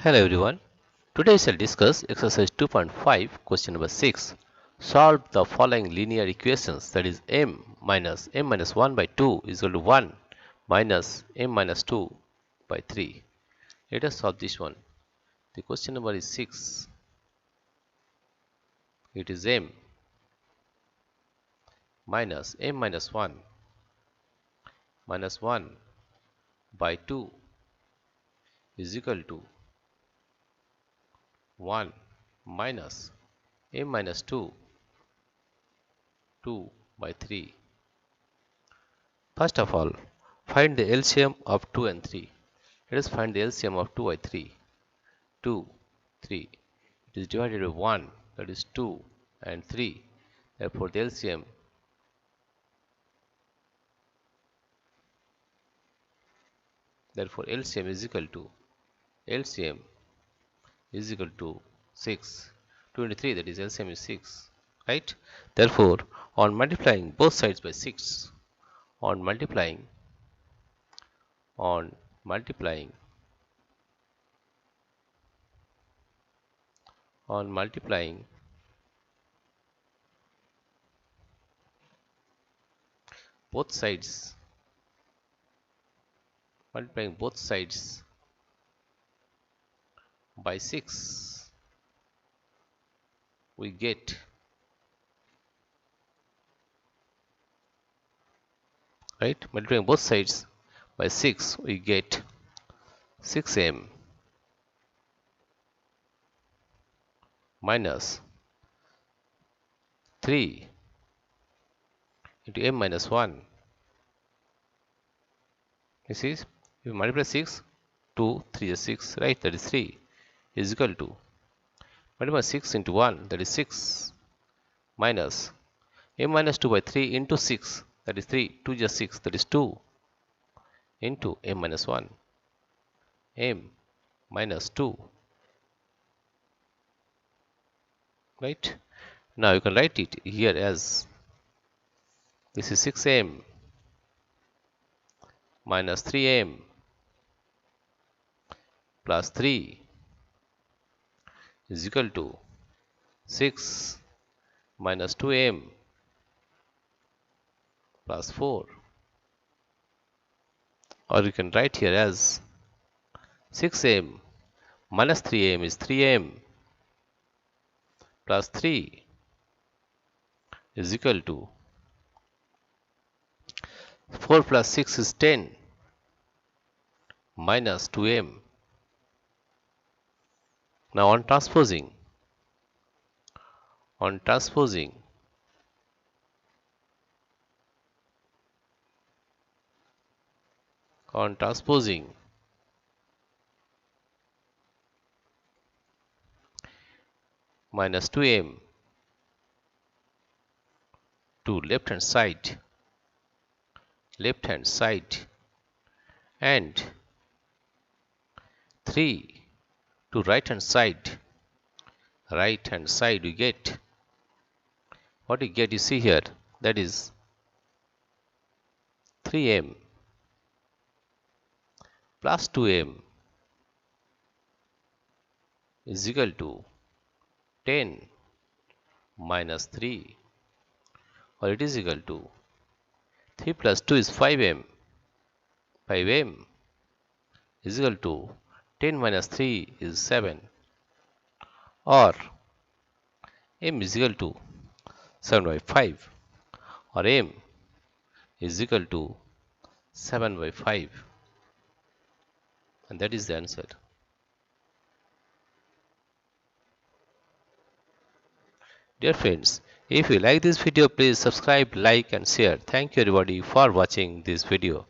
Hello everyone. Today we shall discuss exercise 2.5 question number 6. Solve the following linear equations, that is m minus 1 by 2 is equal to 1 minus m minus 2 by 3. Let us solve this one. The question number is 6. It is m minus m minus 1 minus 1 by 2 is equal to 1 minus m minus 2 by 3. First of all, find the LCM of 2 and 3. Let us find the LCM of 2 by 3. 2, 3. It is divided by 1, that is 2, and 3. Therefore, the LCM is equal to LCM is equal to 6. 2 into 3, that is LCM is 6. Right? Therefore, on multiplying both sides by 6, on multiplying both sides by 6, we get multiplying both sides by 6, we get 6m minus 3 into m minus 1. This is, if you multiply 6, 2, 3 is 6, right? That is 3 is equal to, multiply 6 into 1, that is 6, minus m minus 2 by 3 into 6, that is 3, 2 is 6, that is 2, into m minus 1, m minus 2, right? Now you can write it here as, this is 6m minus 3m plus 3 is equal to 6 minus 2m plus 4, or you can write here as 6m minus 3m is 3m plus 3 is equal to 4 plus 6 is 10 minus 2m. Now on transposing minus 2m to left hand side and 3 to right hand side, we get, what we get, you see here, that is 3m plus 2m is equal to 10 minus 3, or it is equal to 3 plus 2 is 5m. 5m is equal to 10 minus 3 is 7, or m is equal to 7 by 5, or m is equal to 7 by 5, and that is the answer. Dear friends, if you like this video, please subscribe, like and share. Thank you everybody for watching this video.